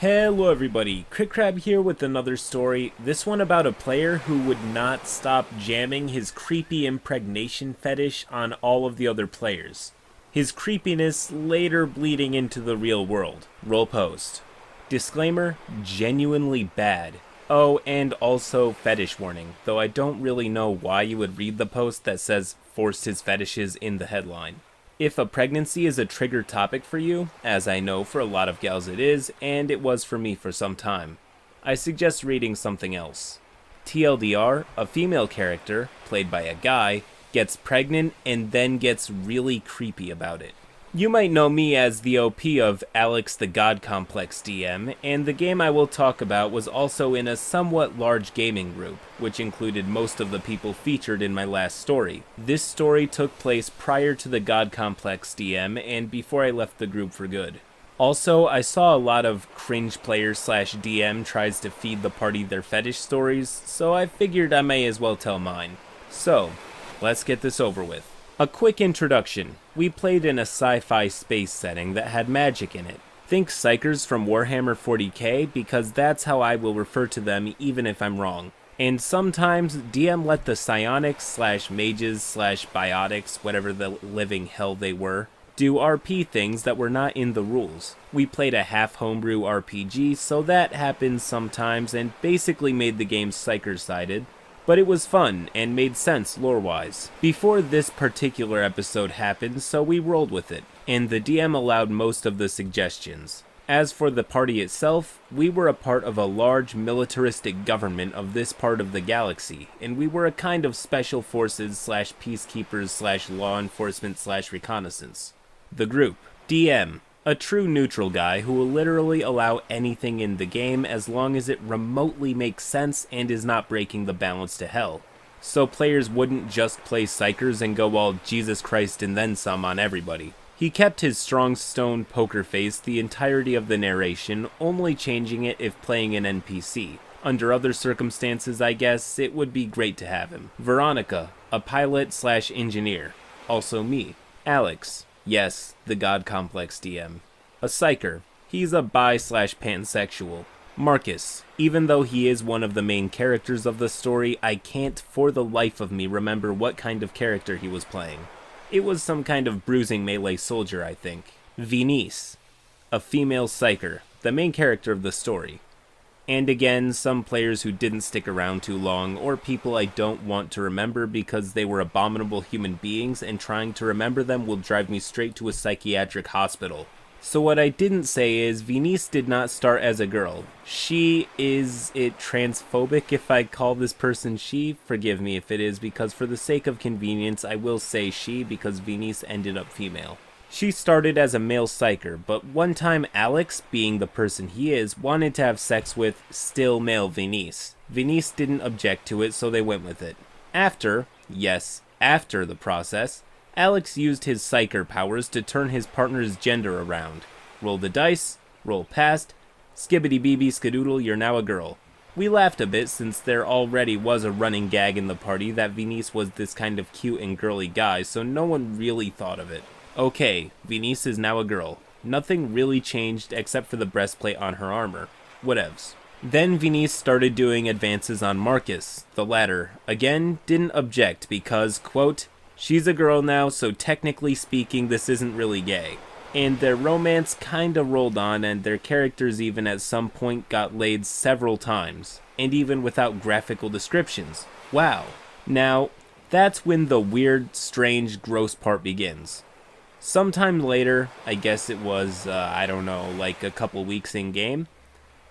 Hello everybody, CritCrab here with another story, this one about a player who would not stop jamming his creepy impregnation fetish on all of the other players. His creepiness later bleeding into the real world. Roll post. Disclaimer, genuinely bad. Oh, and also fetish warning, though I don't really know why you would read the post that says forced his fetishes in the headline. If a pregnancy is a trigger topic for you, as I know for a lot of gals it is, and it was for me for some time, I suggest reading something else. TLDR, a female character, played by a guy, gets pregnant and then gets really creepy about it. You might know me as the OP of Alex the God Complex DM, and the game I will talk about was also in a somewhat large gaming group, which included most of the people featured in my last story. This story took place prior to the God Complex DM and before I left the group for good. Also, I saw a lot of cringe player slash DM tries to feed the party their fetish stories, so I figured I may as well tell mine. So, let's get this over with. A quick introduction. We played in a sci-fi space setting that had magic in it. Think Psychers from Warhammer 40k because that's how I will refer to them even if I'm wrong. And sometimes DM let the psionics slash mages slash biotics, whatever the living hell they were, do RP things that were not in the rules. We played a half homebrew RPG, so that happens sometimes and basically made the game Psycher-sided. But it was fun, and made sense lore-wise. Before this particular episode happened, so we rolled with it, and the DM allowed most of the suggestions. As for the party itself, we were a part of a large militaristic government of this part of the galaxy, and we were a kind of special forces slash peacekeepers slash law enforcement slash reconnaissance. The group. DM. A true neutral guy who will literally allow anything in the game as long as it remotely makes sense and is not breaking the balance to hell. So players wouldn't just play Psychers and go all Jesus Christ and then some on everybody. He kept his strong stone poker face the entirety of the narration, only changing it if playing an NPC. Under other circumstances, I guess, it would be great to have him. Veronica, a pilot slash engineer. Also me. Alex. Yes, the God Complex DM. A psycher. He's a bi slash pansexual. Marcus. Even though he is one of the main characters of the story, I can't for the life of me remember what kind of character he was playing. It was some kind of bruising melee soldier, I think. Venice. A female psycher, the main character of the story. And again, some players who didn't stick around too long, or people I don't want to remember because they were abominable human beings and trying to remember them will drive me straight to a psychiatric hospital. So what I didn't say is, Venice did not start as a girl. Is it transphobic if I call this person she? Forgive me if it is, because for the sake of convenience I will say she because Venice ended up female. She started as a male psycher, but one time Alex, being the person he is, wanted to have sex with still male Venice. Venice didn't object to it, so they went with it. After the process, Alex used his psycher powers to turn his partner's gender around. Roll the dice, roll past, skibbity beeby skadoodle, you're now a girl. We laughed a bit since there already was a running gag in the party that Venice was this kind of cute and girly guy, so no one really thought of it. Okay, Venice is now a girl. Nothing really changed except for the breastplate on her armor. Whatevs. Then Venice started doing advances on Marcus. The latter, again, didn't object because, quote, she's a girl now, so technically speaking this isn't really gay. And their romance kinda rolled on, and their characters even at some point got laid several times. And even without graphical descriptions. Wow. Now, that's when the weird, strange, gross part begins. Sometime later, I guess it was, like a couple weeks in-game,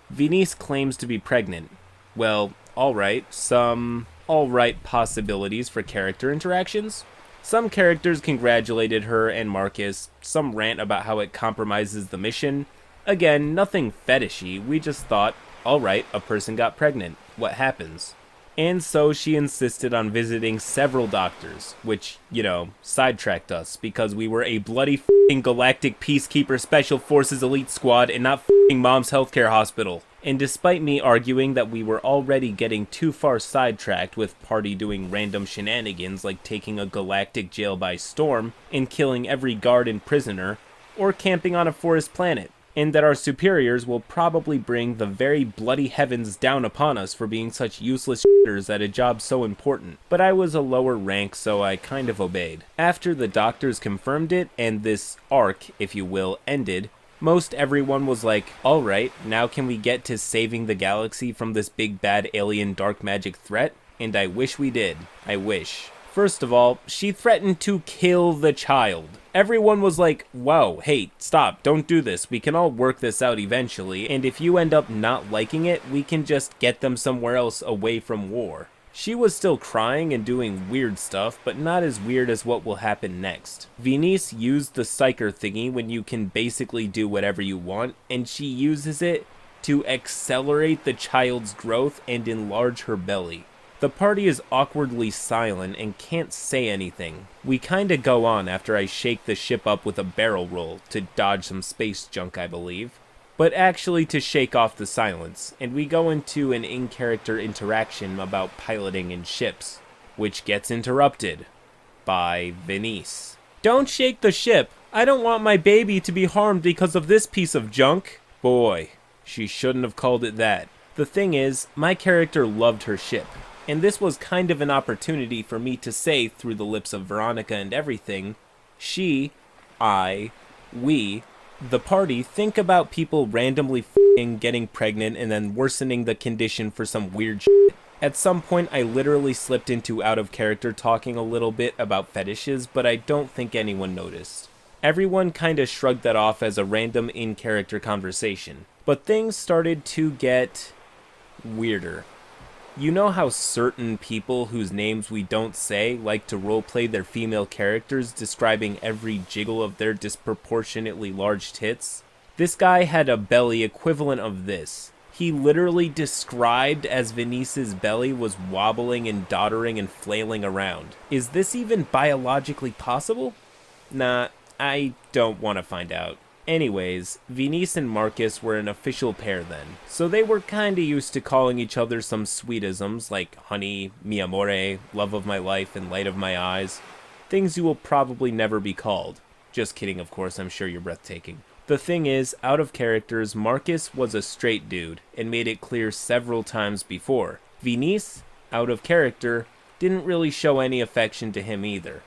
Venice claims to be pregnant. Well, alright, some alright possibilities for character interactions. Some characters congratulated her and Marcus, some rant about how it compromises the mission. Again, nothing fetishy, we just thought, alright, a person got pregnant, what happens? And so she insisted on visiting several doctors, which, sidetracked us because we were a bloody f***ing galactic peacekeeper special forces elite squad and not f***ing mom's healthcare hospital. And despite me arguing that we were already getting too far sidetracked with party doing random shenanigans like taking a galactic jail by storm and killing every guard and prisoner, or camping on a forest planet, and that our superiors will probably bring the very bloody heavens down upon us for being such useless shitters at a job so important. But I was a lower rank, so I kind of obeyed. After the doctors confirmed it, and this arc, if you will, ended, most everyone was like, alright, now can we get to saving the galaxy from this big bad alien dark magic threat? And I wish we did. I wish. First of all, she threatened to kill the child. Everyone was like, whoa, hey, stop, don't do this. We can all work this out eventually, and if you end up not liking it, we can just get them somewhere else away from war. She was still crying and doing weird stuff, but not as weird as what will happen next. Venice used the psyker thingy when you can basically do whatever you want, and she uses it to accelerate the child's growth and enlarge her belly. The party is awkwardly silent and can't say anything. We kinda go on after I shake the ship up with a barrel roll to dodge some space junk, I believe. But actually to shake off the silence, and we go into an in-character interaction about piloting in ships, which gets interrupted by Venice. Don't shake the ship! I don't want my baby to be harmed because of this piece of junk! Boy, she shouldn't have called it that. The thing is, my character loved her ship. And this was kind of an opportunity for me to say, through the lips of Veronica and everything, she, I, we, the party think about people randomly f***ing getting pregnant and then worsening the condition for some weird shit. At some point I literally slipped into out of character talking a little bit about fetishes, but I don't think anyone noticed. Everyone kinda shrugged that off as a random in-character conversation. But things started to get weirder. You know how certain people whose names we don't say like to roleplay their female characters describing every jiggle of their disproportionately large tits? This guy had a belly equivalent of this. He literally described as Venice's belly was wobbling and doddering and flailing around. Is this even biologically possible? Nah, I don't want to find out. Anyways, Venice and Marcus were an official pair then, so they were kinda used to calling each other some sweetisms like honey, mi amore, love of my life, and light of my eyes. Things you will probably never be called. Just kidding, of course, I'm sure you're breathtaking. The thing is, out of characters, Marcus was a straight dude, and made it clear several times before. Venice, out of character, didn't really show any affection to him either,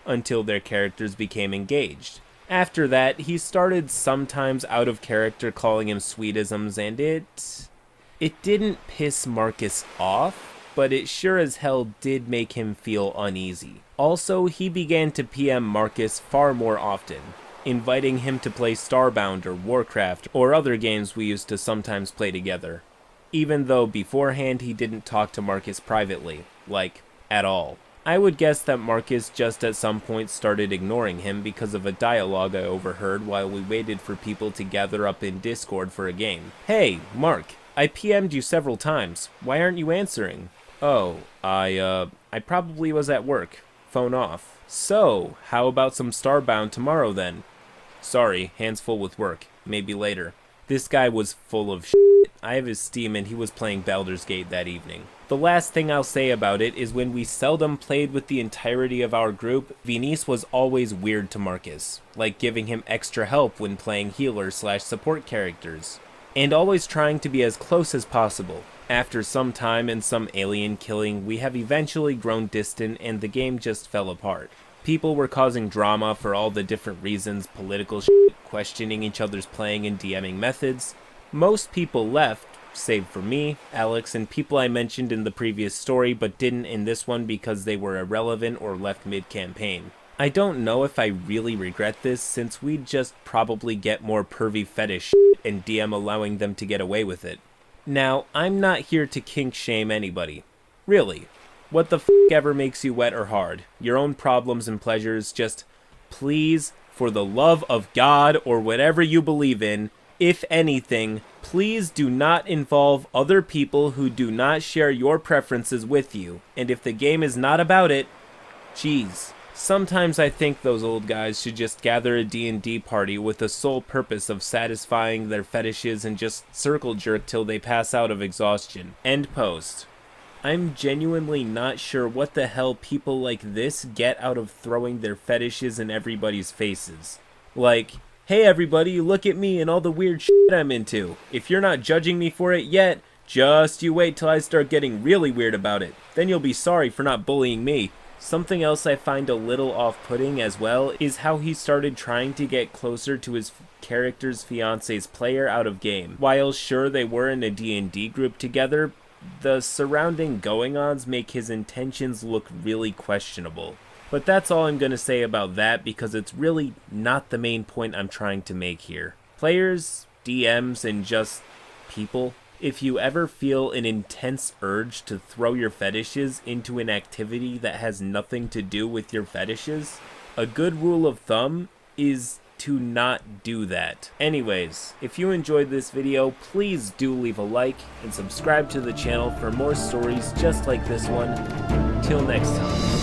until their characters became engaged. After that, he started sometimes out of character calling him sweetisms, and it didn't piss Marcus off, but it sure as hell did make him feel uneasy. Also, he began to PM Marcus far more often, inviting him to play Starbound or Warcraft or other games we used to sometimes play together, even though beforehand he didn't talk to Marcus privately, like, at all. I would guess that Marcus just at some point started ignoring him because of a dialogue I overheard while we waited for people to gather up in Discord for a game. Hey, Mark, I PM'd you several times. Why aren't you answering? Oh, I probably was at work. Phone off. So, how about some Starbound tomorrow then? Sorry, hands full with work. Maybe later. This guy was full of shit. I have his Steam and he was playing Baldur's Gate that evening. The last thing I'll say about it is when we seldom played with the entirety of our group, Venice was always weird to Marcus, like giving him extra help when playing healer/support characters, and always trying to be as close as possible. After some time and some alien killing, we have eventually grown distant and the game just fell apart. People were causing drama for all the different reasons, political shit, questioning each other's playing and DMing methods. Most people left, save for me, Alex, and people I mentioned in the previous story but didn't in this one because they were irrelevant or left mid-campaign. I don't know if I really regret this, since we'd just probably get more pervy fetish shit and DM allowing them to get away with it. Now, I'm not here to kink shame anybody. Really. What the f*** ever makes you wet or hard? Your own problems and pleasures, just please, for the love of God or whatever you believe in, if anything, please do not involve other people who do not share your preferences with you, and if the game is not about it, geez. Sometimes I think those old guys should just gather a D&D party with the sole purpose of satisfying their fetishes and just circle jerk till they pass out of exhaustion. End post. I'm genuinely not sure what the hell people like this get out of throwing their fetishes in everybody's faces. Like, Hey everybody, look at me and all the weird shit I'm into. If you're not judging me for it yet, just you wait till I start getting really weird about it. Then you'll be sorry for not bullying me. Something else I find a little off-putting as well is how he started trying to get closer to his character's fiance's player out of game. While sure they were in a D&D group together, the surrounding going-ons make his intentions look really questionable. But that's all I'm going to say about that because it's really not the main point I'm trying to make here. Players, DMs, and just people, if you ever feel an intense urge to throw your fetishes into an activity that has nothing to do with your fetishes, a good rule of thumb is to not do that. Anyways, if you enjoyed this video, please do leave a like and subscribe to the channel for more stories just like this one. Till next time.